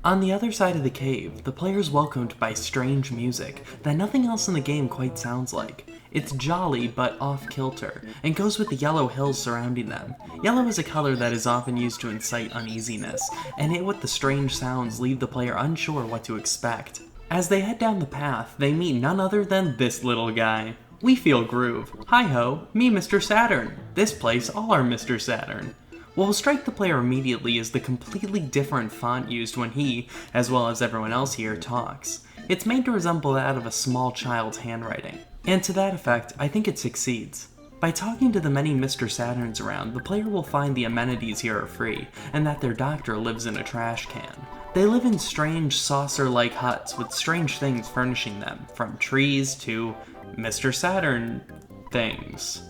On the other side of the cave, the player is welcomed by strange music that nothing else in the game quite sounds like. It's jolly but off-kilter, and goes with the yellow hills surrounding them. Yellow is a color that is often used to incite uneasiness, and it with the strange sounds leave the player unsure what to expect. As they head down the path, they meet none other than this little guy. We feel groove. Hi-ho, me Mr. Saturn. This place, all are Mr. Saturn. What will strike the player immediately is the completely different font used when he, as well as everyone else here, talks. It's made to resemble that of a small child's handwriting. And to that effect, I think it succeeds. By talking to the many Mr. Saturns around, the player will find the amenities here are free, and that their doctor lives in a trash can. They live in strange saucer-like huts with strange things furnishing them, from trees to Mr. Saturn things.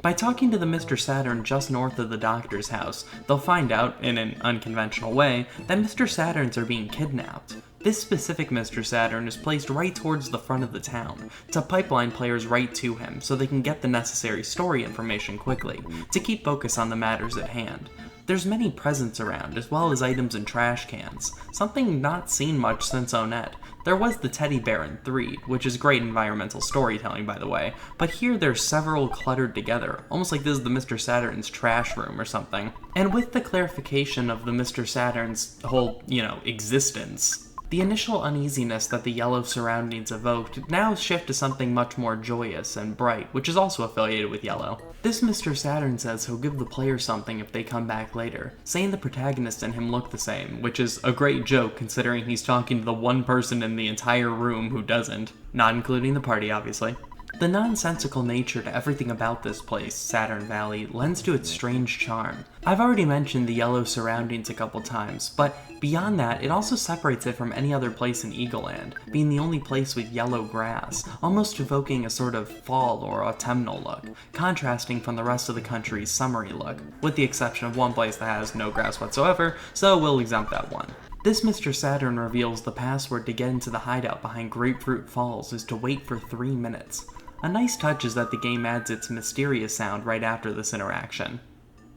By talking to the Mr. Saturn just north of the doctor's house, they'll find out, in an unconventional way, that Mr. Saturns are being kidnapped. This specific Mr. Saturn is placed right towards the front of the town, to pipeline players right to him so they can get the necessary story information quickly, to keep focus on the matters at hand. There's many presents around, as well as items in trash cans, something not seen much since Onet. There was the teddy bear in 3, which is great environmental storytelling by the way, but here there's several cluttered together, almost like this is the Mr. Saturn's trash room or something. And with the clarification of the Mr. Saturn's whole, existence, the initial uneasiness that the yellow surroundings evoked now shift to something much more joyous and bright, which is also affiliated with yellow. This Mr. Saturn says he'll give the player something if they come back later, saying the protagonist and him look the same, which is a great joke considering he's talking to the one person in the entire room who doesn't, not including the party obviously. The nonsensical nature to everything about this place, Saturn Valley, lends to its strange charm. I've already mentioned the yellow surroundings a couple times, but beyond that, it also separates it from any other place in Eagleland, being the only place with yellow grass, almost evoking a sort of fall or autumnal look, contrasting from the rest of the country's summery look, with the exception of one place that has no grass whatsoever, so we'll exempt that one. This Mr. Saturn reveals the password to get into the hideout behind Grapefruit Falls is to wait for 3 minutes. A nice touch is that the game adds its mysterious sound right after this interaction.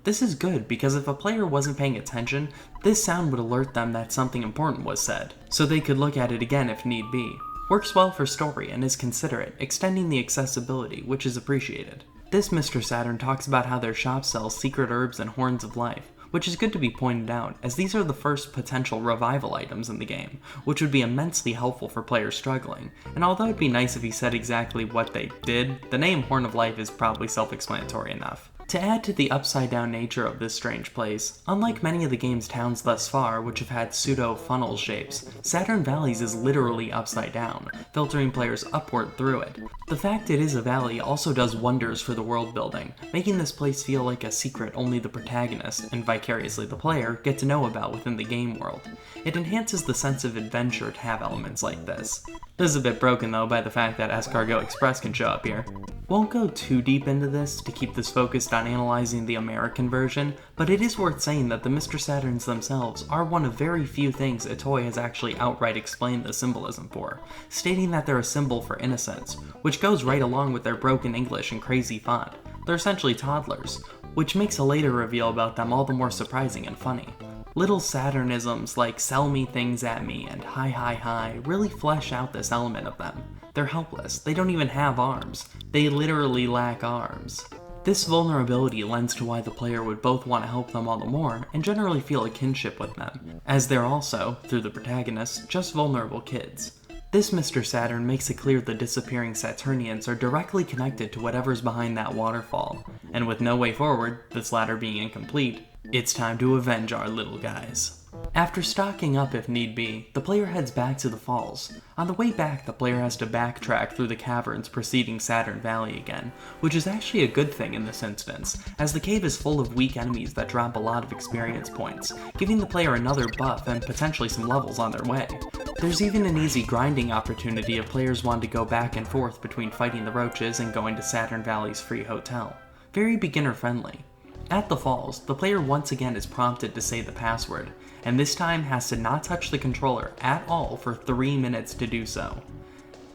This is good because if a player wasn't paying attention, this sound would alert them that something important was said, so they could look at it again if need be. Works well for story and is considerate, extending the accessibility, which is appreciated. This Mr. Saturn talks about how their shop sells secret herbs and horns of life, which is good to be pointed out, as these are the first potential revival items in the game, which would be immensely helpful for players struggling, and although it'd be nice if he said exactly what they did, the name Horn of Life is probably self-explanatory enough. To add to the upside-down nature of this strange place, unlike many of the game's towns thus far, which have had pseudo-funnel shapes, Saturn Valleys is literally upside down, filtering players upward through it. The fact it is a valley also does wonders for the world building, making this place feel like a secret only the protagonist, and vicariously the player, get to know about within the game world. It enhances the sense of adventure to have elements like this. This is a bit broken though by the fact that Escargot Express can show up here. Won't go too deep into this to keep this focused on analyzing the American version, but it is worth saying that the Mr. Saturns themselves are one of very few things a toy has actually outright explained the symbolism for, stating that they're a symbol for innocence, which goes right along with their broken English and crazy font. They're essentially toddlers, which makes a later reveal about them all the more surprising and funny. Little Saturnisms like sell me things at me and hi hi hi really flesh out this element of them. They're helpless, they don't even have arms. They literally lack arms. This vulnerability lends to why the player would both want to help them all the more and generally feel a kinship with them, as they're also, through the protagonist, just vulnerable kids. This Mr. Saturn makes it clear the disappearing Saturnians are directly connected to whatever's behind that waterfall, and with no way forward, this latter being incomplete, it's time to avenge our little guys. After stocking up if need be, the player heads back to the falls. On the way back, the player has to backtrack through the caverns preceding Saturn Valley again, which is actually a good thing in this instance, as the cave is full of weak enemies that drop a lot of experience points, giving the player another buff and potentially some levels on their way. There's even an easy grinding opportunity if players want to go back and forth between fighting the roaches and going to Saturn Valley's free hotel. Very beginner friendly. At the falls, the player once again is prompted to say the password, and this time has to not touch the controller at all for 3 minutes to do so.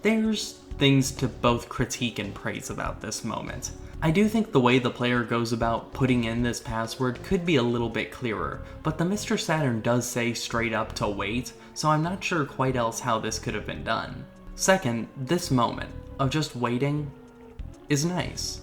There's things to both critique and praise about this moment. I do think the way the player goes about putting in this password could be a little bit clearer, but the Mr. Saturn does say straight up to wait, so I'm not sure quite else how this could have been done. Second, this moment of just waiting is nice.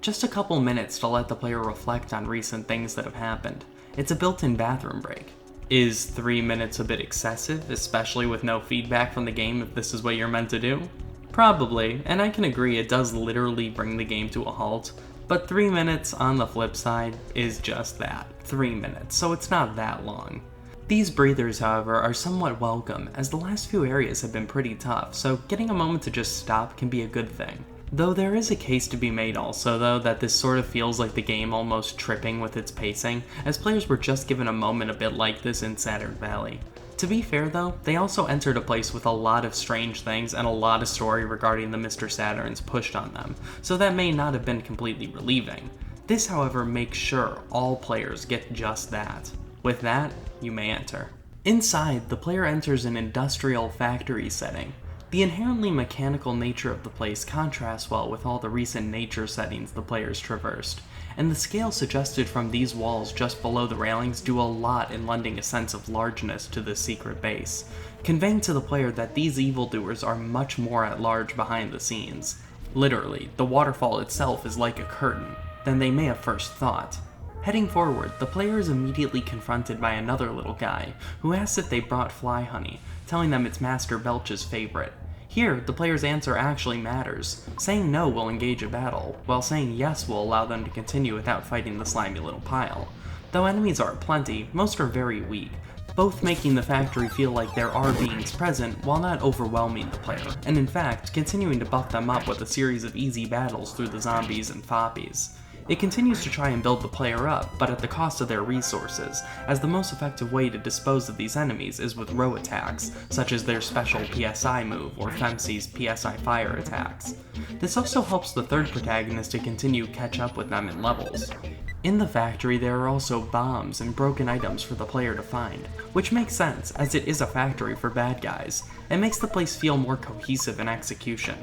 Just a couple minutes to let the player reflect on recent things that have happened. It's a built-in bathroom break. Is 3 minutes a bit excessive, especially with no feedback from the game if this is what you're meant to do? Probably, and I can agree it does literally bring the game to a halt, but 3 minutes on the flip side is just that, 3 minutes, so it's not that long. These breathers, however, are somewhat welcome, as the last few areas have been pretty tough, so getting a moment to just stop can be a good thing. Though there is a case to be made also, though, that this sort of feels like the game almost tripping with its pacing, as players were just given a moment a bit like this in Saturn Valley. To be fair though, they also entered a place with a lot of strange things and a lot of story regarding the Mr. Saturns pushed on them, so that may not have been completely relieving. This, however, makes sure all players get just that. With that, you may enter. Inside, the player enters an industrial factory setting. The inherently mechanical nature of the place contrasts well with all the recent nature settings the players traversed, and the scale suggested from these walls just below the railings do a lot in lending a sense of largeness to this secret base, conveying to the player that these evildoers are much more at large behind the scenes. Literally, the waterfall itself is like a curtain than they may have first thought. Heading forward, the player is immediately confronted by another little guy, who asks if they brought fly honey, telling them it's Master Belch's favorite. Here, the player's answer actually matters. Saying no will engage a battle, while saying yes will allow them to continue without fighting the slimy little pile. Though enemies are aplenty, most are very weak, both making the factory feel like there are beings present while not overwhelming the player, and in fact, continuing to buff them up with a series of easy battles through the zombies and foppies. It continues to try and build the player up, but at the cost of their resources, as the most effective way to dispose of these enemies is with row attacks, such as their special PSI move or Femc's PSI fire attacks. This also helps the third protagonist to continue catch up with them in levels. In the factory there are also bombs and broken items for the player to find, which makes sense as it is a factory for bad guys, and makes the place feel more cohesive in execution.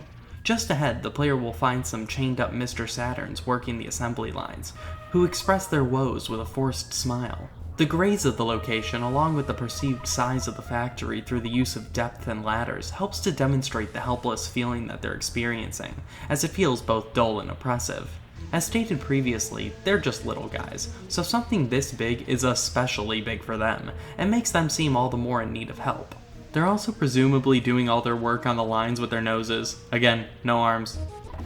Just ahead, the player will find some chained up Mr. Saturns working the assembly lines, who express their woes with a forced smile. The grace of the location, along with the perceived size of the factory through the use of depth and ladders, helps to demonstrate the helpless feeling that they're experiencing, as it feels both dull and oppressive. As stated previously, they're just little guys, so something this big is especially big for them, and makes them seem all the more in need of help. They're also presumably doing all their work on the lines with their noses. Again, no arms.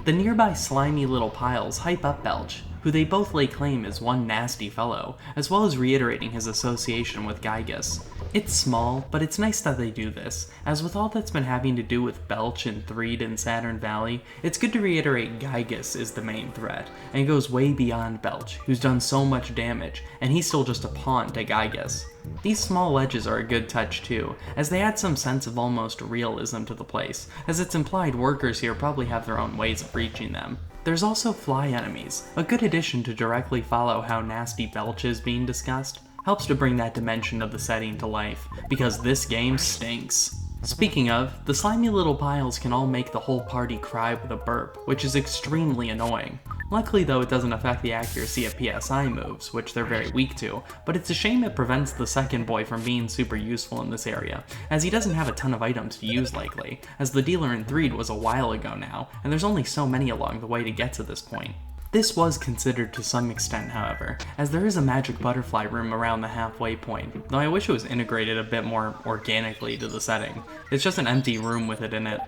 The nearby slimy little piles hype up Belch, who they both lay claim is one nasty fellow, as well as reiterating his association with Gygus. It's small, but it's nice that they do this, as with all that's been having to do with Belch and Threed in Saturn Valley, it's good to reiterate Gygus is the main threat, and goes way beyond Belch, who's done so much damage, and he's still just a pawn to Gygus. These small ledges are a good touch too, as they add some sense of almost realism to the place, as it's implied workers here probably have their own ways of reaching them. There's also fly enemies, a good addition to directly follow how nasty Belch is being discussed. Helps to bring that dimension of the setting to life, because this game stinks. Speaking of, the slimy little piles can all make the whole party cry with a burp, which is extremely annoying. Luckily though, it doesn't affect the accuracy of PSI moves, which they're very weak to, but it's a shame it prevents the second boy from being super useful in this area, as he doesn't have a ton of items to use likely, as the dealer in Threed was a while ago now, and there's only so many along the way to get to this point. This was considered to some extent, however, as there is a magic butterfly room around the halfway point, though I wish it was integrated a bit more organically to the setting. It's just an empty room with it in it.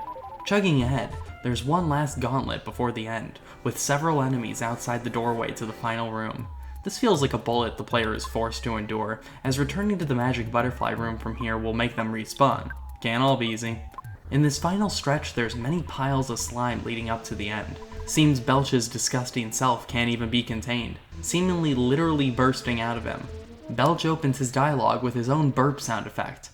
Chugging ahead, there's one last gauntlet before the end, with several enemies outside the doorway to the final room. This feels like a bullet the player is forced to endure, as returning to the magic butterfly room from here will make them respawn. Can't all be easy. In this final stretch, there's many piles of slime leading up to the end. Seems Belch's disgusting self can't even be contained, seemingly literally bursting out of him. Belch opens his dialogue with his own burp sound effect.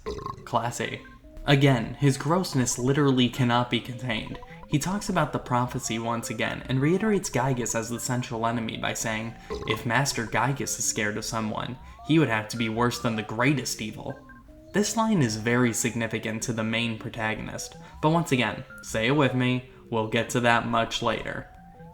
Classy. Again, his grossness literally cannot be contained. He talks about the prophecy once again, and reiterates Gygus as the central enemy by saying, if Master Gygus is scared of someone, he would have to be worse than the greatest evil. This line is very significant to the main protagonist, but once again, say it with me, we'll get to that much later.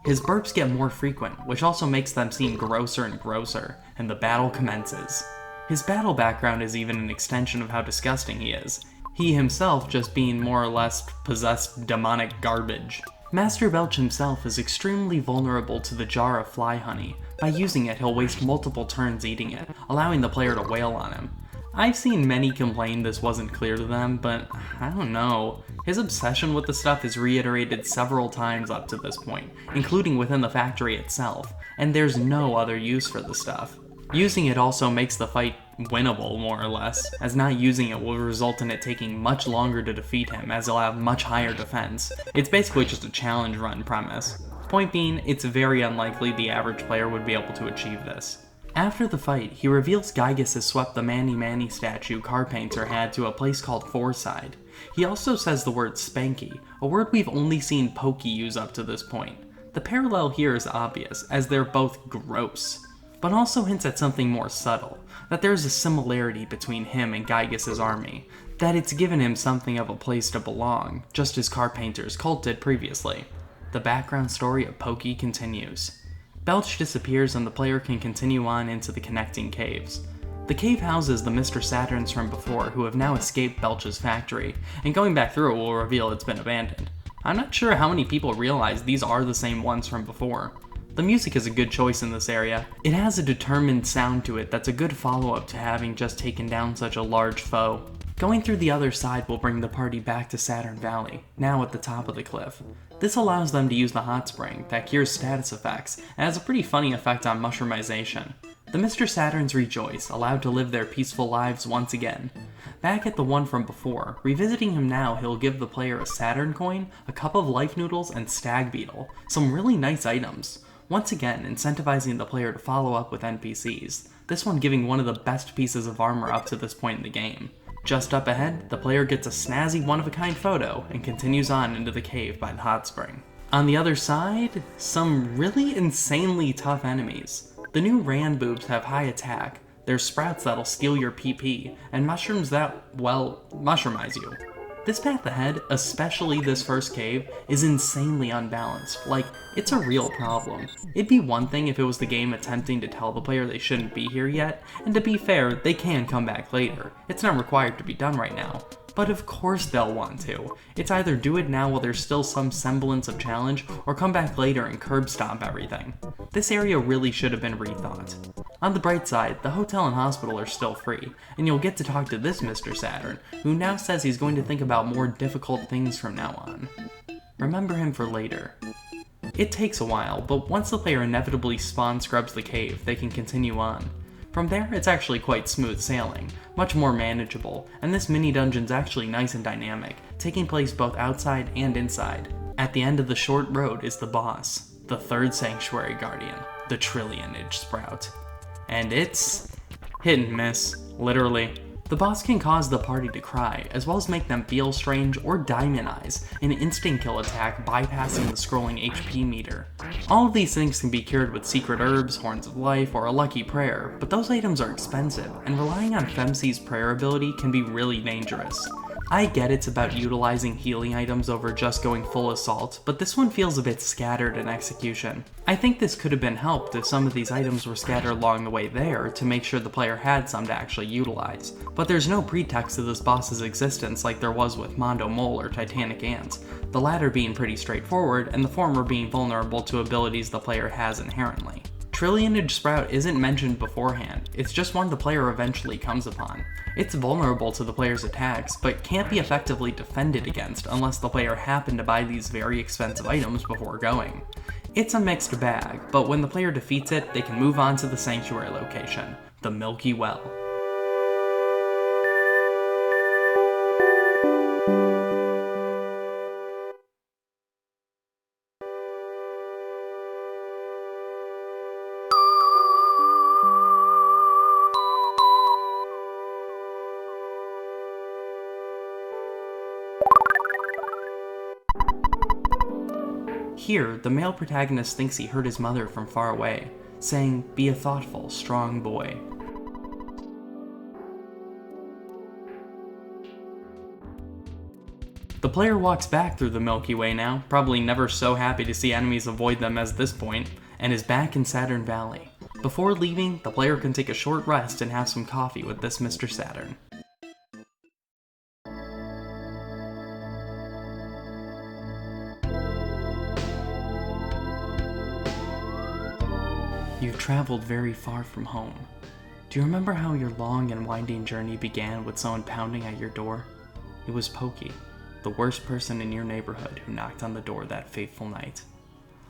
His burps get more frequent, which also makes them seem grosser and grosser, and the battle commences. His battle background is even an extension of how disgusting he is, he himself just being more or less possessed demonic garbage. Master Belch himself is extremely vulnerable to the jar of fly honey. By using it, he'll waste multiple turns eating it, allowing the player to wail on him. I've seen many complain this wasn't clear to them, but I don't know. His obsession with the stuff is reiterated several times up to this point, including within the factory itself, and there's no other use for the stuff. Using it also makes the fight winnable, more or less, as not using it will result in it taking much longer to defeat him, as he'll have much higher defense. It's basically just a challenge run premise. Point being, it's very unlikely the average player would be able to achieve this. After the fight, he reveals Gygas has swept the Manny Manny statue Carpainter had to a place called Fourside. He also says the word spanky, a word we've only seen Pokey use up to this point. The parallel here is obvious, as they're both gross, but also hints at something more subtle, that there's a similarity between him and Gygas' army, that it's given him something of a place to belong, just as Carpainter's cult did previously. The background story of Pokey continues. Belch disappears and the player can continue on into the connecting caves. The cave houses the Mr. Saturns from before who have now escaped Belch's factory, and going back through it will reveal it's been abandoned. I'm not sure how many people realize these are the same ones from before. The music is a good choice in this area. It has a determined sound to it that's a good follow-up to having just taken down such a large foe. Going through the other side will bring the party back to Saturn Valley, now at the top of the cliff. This allows them to use the hot spring that cures status effects and has a pretty funny effect on mushroomization. The Mr. Saturns rejoice, allowed to live their peaceful lives once again. Back at the one from before, revisiting him now, he'll give the player a Saturn coin, a cup of life noodles, and stag beetle. Some really nice items. Once again, incentivizing the player to follow up with NPCs, this one giving one of the best pieces of armor up to this point in the game. Just up ahead, the player gets a snazzy one-of-a-kind photo and continues on into the cave by the hot spring. On the other side, some really insanely tough enemies. The new Rand boobs have high attack, there's sprouts that'll steal your PP, and mushrooms that, well, mushroomize you. This path ahead, especially this first cave, is insanely unbalanced. Like, it's a real problem. It'd be one thing if it was the game attempting to tell the player they shouldn't be here yet, and to be fair, they can come back later. It's not required to be done right now. But of course they'll want to. It's either do it now while there's still some semblance of challenge, or come back later and curb stomp everything. This area really should have been rethought. On the bright side, the hotel and hospital are still free, and you'll get to talk to this Mr. Saturn, who now says he's going to think about more difficult things from now on. Remember him for later. It takes a while, but once the player inevitably spawn scrubs the cave, they can continue on. From there, it's actually quite smooth sailing, much more manageable, and this mini-dungeon's actually nice and dynamic, taking place both outside and inside. At the end of the short road is the boss, the third Sanctuary Guardian, the Trillionage Sprout. And it's hit and miss, literally. The boss can cause the party to cry, as well as make them feel strange or demonize an instant kill attack bypassing the scrolling HP meter. All of these things can be cured with secret herbs, horns of life, or a lucky prayer, but those items are expensive, and relying on Femc's prayer ability can be really dangerous. I get it's about utilizing healing items over just going full assault, but this one feels a bit scattered in execution. I think this could have been helped if some of these items were scattered along the way there to make sure the player had some to actually utilize, but there's no pretext to this boss's existence like there was with Mondo Mole or Titanic Ant, the latter being pretty straightforward and the former being vulnerable to abilities the player has inherently. Trillionage Sprout isn't mentioned beforehand, it's just one the player eventually comes upon. It's vulnerable to the player's attacks, but can't be effectively defended against unless the player happened to buy these very expensive items before going. It's a mixed bag, but when the player defeats it, they can move on to the Sanctuary location, the Milky Well. Here, the male protagonist thinks he heard his mother from far away, saying, "Be a thoughtful, strong boy." The player walks back through the Milky Way now, probably never so happy to see enemies avoid them as this point, and is back in Saturn Valley. Before leaving, the player can take a short rest and have some coffee with this Mr. Saturn. You've traveled very far from home. Do you remember how your long and winding journey began with someone pounding at your door? It was Pokey, the worst person in your neighborhood, who knocked on the door that fateful night.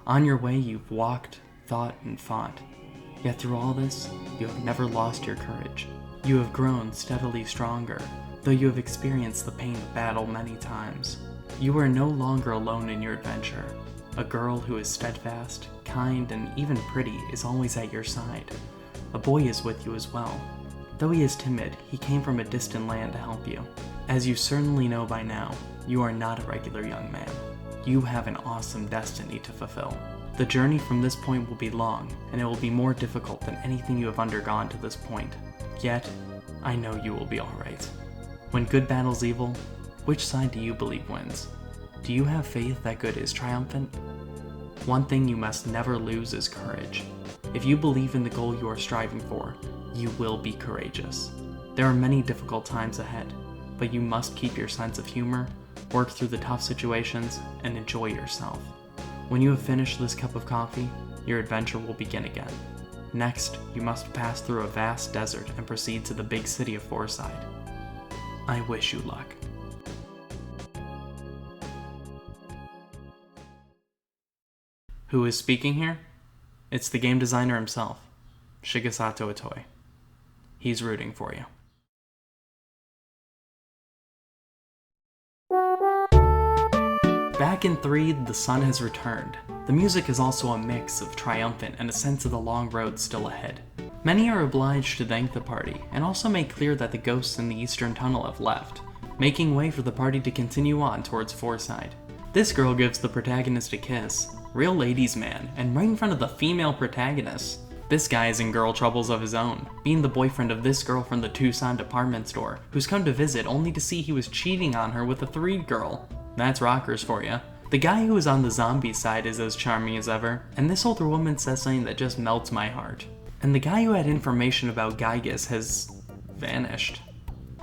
On your way, you've walked, thought, and fought. Yet through all this, you have never lost your courage. You have grown steadily stronger, though you have experienced the pain of battle many times. You are no longer alone in your adventure. A girl who is steadfast, kind, and even pretty is always at your side. A boy is with you as well. Though he is timid, he came from a distant land to help you. As you certainly know by now, you are not a regular young man. You have an awesome destiny to fulfill. The journey from this point will be long, and it will be more difficult than anything you have undergone to this point. Yet, I know you will be alright. When good battles evil, which side do you believe wins? Do you have faith that good is triumphant? One thing you must never lose is courage. If you believe in the goal you are striving for, you will be courageous. There are many difficult times ahead, but you must keep your sense of humor, work through the tough situations, and enjoy yourself. When you have finished this cup of coffee, your adventure will begin again. Next, you must pass through a vast desert and proceed to the big city of Forside. I wish you luck. Who is speaking here? It's the game designer himself, Shigesato Itoi. He's rooting for you. Back in 3, the sun has returned. The music is also a mix of triumphant and a sense of the long road still ahead. Many are obliged to thank the party, and also make clear that the ghosts in the eastern tunnel have left, making way for the party to continue on towards Forside. This girl gives the protagonist a kiss, real ladies man, and right in front of the female protagonist. This guy is in girl troubles of his own, being the boyfriend of this girl from the Tucson department store, who's come to visit only to see he was cheating on her with a 3 girl. That's rockers for ya. The guy who is on the zombie side is as charming as ever, and this older woman says something that just melts my heart. And the guy who had information about Gygas has vanished.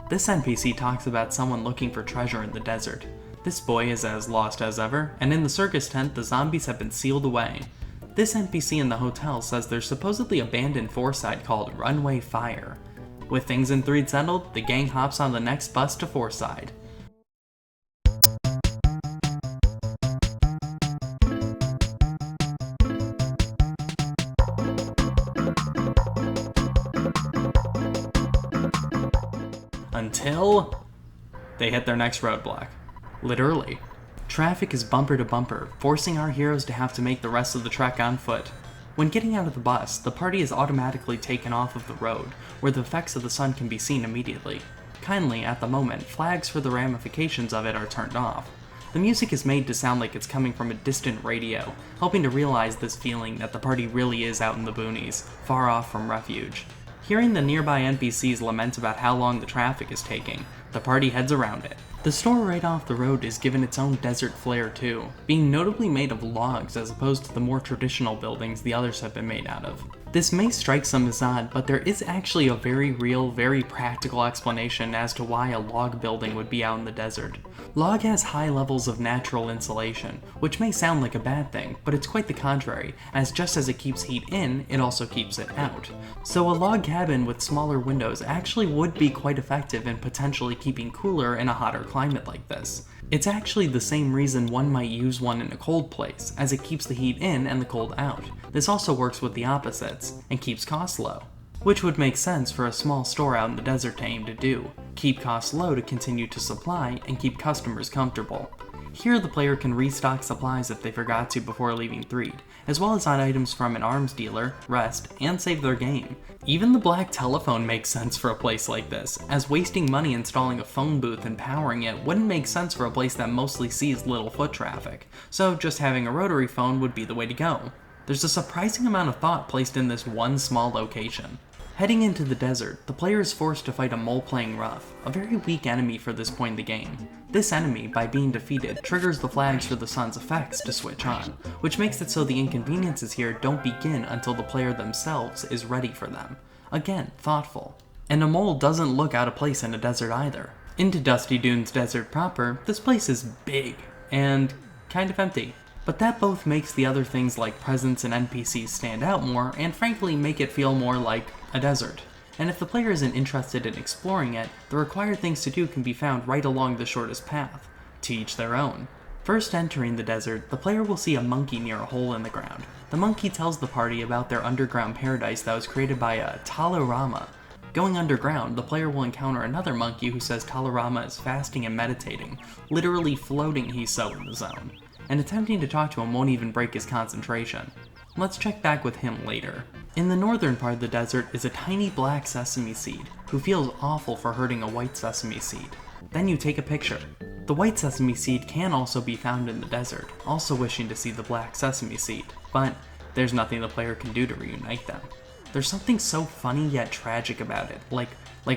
This NPC talks about someone looking for treasure in the desert. This boy is as lost as ever, and in the circus tent, the zombies have been sealed away. This NPC in the hotel says there's supposedly abandoned Forside called Runway Fire. With things in 3 settled, the gang hops on the next bus to Forside. Until they hit their next roadblock. Literally. Traffic is bumper to bumper, forcing our heroes to have to make the rest of the trek on foot. When getting out of the bus, the party is automatically taken off of the road, where the effects of the sun can be seen immediately. Kindly, at the moment, flags for the ramifications of it are turned off. The music is made to sound like it's coming from a distant radio, helping to realize this feeling that the party really is out in the boonies, far off from refuge. Hearing the nearby NPCs lament about how long the traffic is taking, the party heads around it. The store right off the road is given its own desert flair too, being notably made of logs as opposed to the more traditional buildings the others have been made out of. This may strike some as odd, but there is actually a very real, very practical explanation as to why a log building would be out in the desert. Log has high levels of natural insulation, which may sound like a bad thing, but it's quite the contrary, as just as it keeps heat in, it also keeps it out. So a log cabin with smaller windows actually would be quite effective in potentially keeping cooler in a hotter climate like this. It's actually the same reason one might use one in a cold place, as it keeps the heat in and the cold out. This also works with the opposites, and keeps costs low. Which would make sense for a small store out in the desert to aim to do. Keep costs low to continue to supply, and keep customers comfortable. Here the player can restock supplies if they forgot to before leaving Threed, as well as add items from an arms dealer, rest, and save their game. Even the black telephone makes sense for a place like this, as wasting money installing a phone booth and powering it wouldn't make sense for a place that mostly sees little foot traffic, so just having a rotary phone would be the way to go. There's a surprising amount of thought placed in this one small location. Heading into the desert, the player is forced to fight a mole playing rough, a very weak enemy for this point in the game. This enemy, by being defeated, triggers the flags for the sun's effects to switch on, which makes it so the inconveniences here don't begin until the player themselves is ready for them. Again, thoughtful. And a mole doesn't look out of place in a desert either. Into Dusty Dunes Desert proper, this place is big, and kind of empty. But that both makes the other things like presents and NPCs stand out more, and frankly make it feel more like a desert. And if the player isn't interested in exploring it, the required things to do can be found right along the shortest path. To each their own. First entering the desert, the player will see a monkey near a hole in the ground. The monkey tells the party about their underground paradise that was created by a Talarama. Going underground, the player will encounter another monkey who says Talarama is fasting and meditating, literally floating he's so in the zone. And attempting to talk to him won't even break his concentration. Let's check back with him later. In the northern part of the desert is a tiny black sesame seed, who feels awful for hurting a white sesame seed. Then you take a picture. The white sesame seed can also be found in the desert, also wishing to see the black sesame seed, but there's nothing the player can do to reunite them. There's something so funny yet tragic about it, like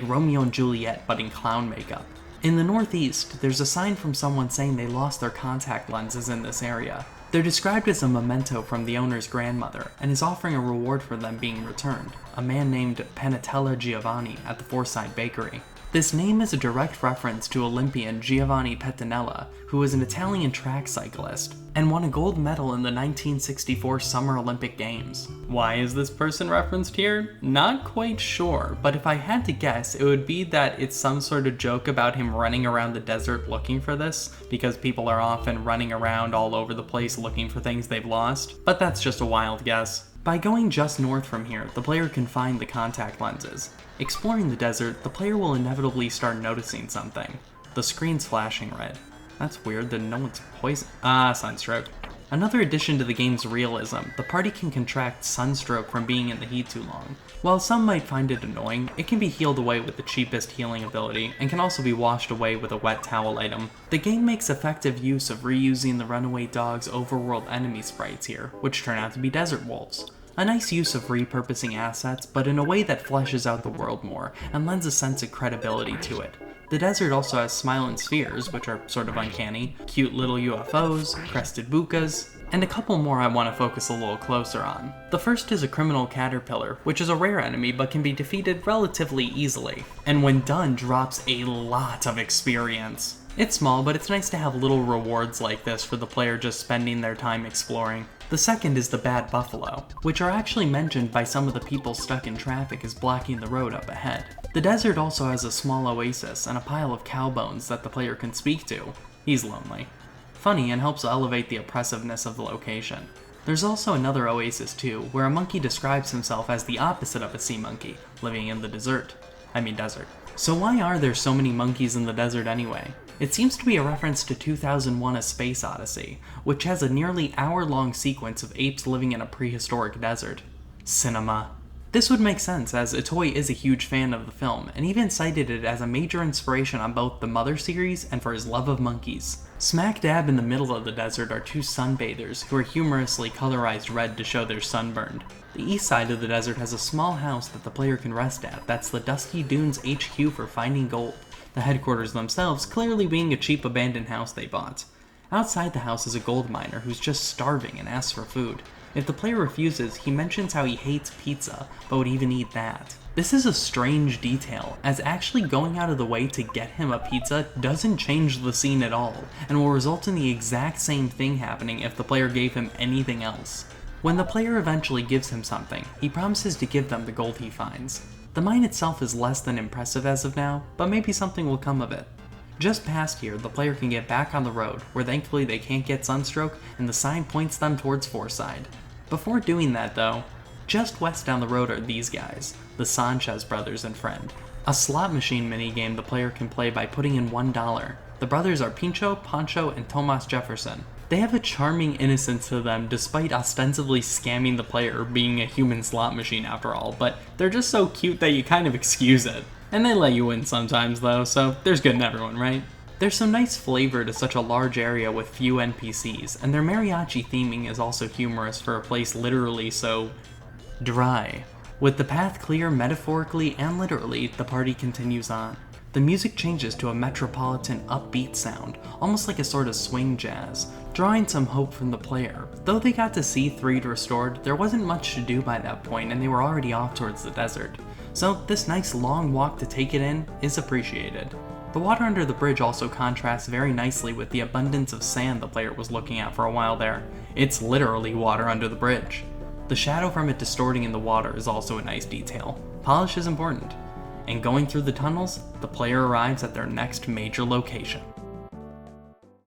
Romeo and Juliet but in clown makeup. In the northeast, there's a sign from someone saying they lost their contact lenses in this area. They're described as a memento from the owner's grandmother, and is offering a reward for them being returned, a man named Panatella Giovanni at the Forside Bakery. This name is a direct reference to Olympian Giovanni Pettinella, who was an Italian track cyclist, and won a gold medal in the 1964 Summer Olympic Games. Why is this person referenced here? Not quite sure, but if I had to guess, it would be that it's some sort of joke about him running around the desert looking for this, because people are often running around all over the place looking for things they've lost, but that's just a wild guess. By going just north from here, the player can find the contact lenses. Exploring the desert, the player will inevitably start noticing something. The screen's flashing red. That's weird, then no one's poisoned. Sunstroke. Another addition to the game's realism, the party can contract sunstroke from being in the heat too long. While some might find it annoying, it can be healed away with the cheapest healing ability, and can also be washed away with a wet towel item. The game makes effective use of reusing the Runaway Dog's overworld enemy sprites here, which turn out to be desert wolves. A nice use of repurposing assets, but in a way that fleshes out the world more, and lends a sense of credibility to it. The desert also has smiling spheres, which are sort of uncanny, cute little UFOs, crested bukas, and a couple more I want to focus a little closer on. The first is a criminal caterpillar, which is a rare enemy but can be defeated relatively easily, and when done drops a lot of experience. It's small, but it's nice to have little rewards like this for the player just spending their time exploring. The second is the bad buffalo, which are actually mentioned by some of the people stuck in traffic as blocking the road up ahead. The desert also has a small oasis and a pile of cow bones that the player can speak to. He's lonely. Funny, and helps elevate the oppressiveness of the location. There's also another oasis too, where a monkey describes himself as the opposite of a sea monkey, living in the desert. So why are there so many monkeys in the desert anyway? It seems to be a reference to 2001: A Space Odyssey, which has a nearly hour-long sequence of apes living in a prehistoric desert. Cinema. This would make sense, as Itoy is a huge fan of the film, and even cited it as a major inspiration on both the Mother series and for his love of monkeys. Smack dab in the middle of the desert are two sunbathers who are humorously colorized red to show they're sunburned. The east side of the desert has a small house that the player can rest at. That's the Dusty Dunes HQ for finding gold. The headquarters themselves clearly being a cheap abandoned house they bought. Outside the house is a gold miner who's just starving and asks for food. If the player refuses, he mentions how he hates pizza, but would even eat that. This is a strange detail, as actually going out of the way to get him a pizza doesn't change the scene at all, and will result in the exact same thing happening if the player gave him anything else. When the player eventually gives him something, he promises to give them the gold he finds. The mine itself is less than impressive as of now, but maybe something will come of it. Just past here, the player can get back on the road, where thankfully they can't get sunstroke, and the sign points them towards Forside. Before doing that though, just west down the road are these guys, the Sanchez brothers and friend. A slot machine minigame the player can play by putting in $1. The brothers are Pincho, Pancho, and Tomas Jefferson. They have a charming innocence to them despite ostensibly scamming the player, being a human slot machine after all, but they're just so cute that you kind of excuse it. And they let you win sometimes though, so there's good in everyone, right? There's some nice flavor to such a large area with few NPCs, and their mariachi theming is also humorous for a place literally so dry. With the path clear metaphorically and literally, the party continues on. The music changes to a metropolitan upbeat sound, almost like a sort of swing jazz, drawing some hope from the player. Though they got to see Threed restored, there wasn't much to do by that point and they were already off towards the desert. So this nice long walk to take it in is appreciated. The water under the bridge also contrasts very nicely with the abundance of sand the player was looking at for a while there. It's literally water under the bridge. The shadow from it distorting in the water is also a nice detail. Polish is important. And going through the tunnels, the player arrives at their next major location.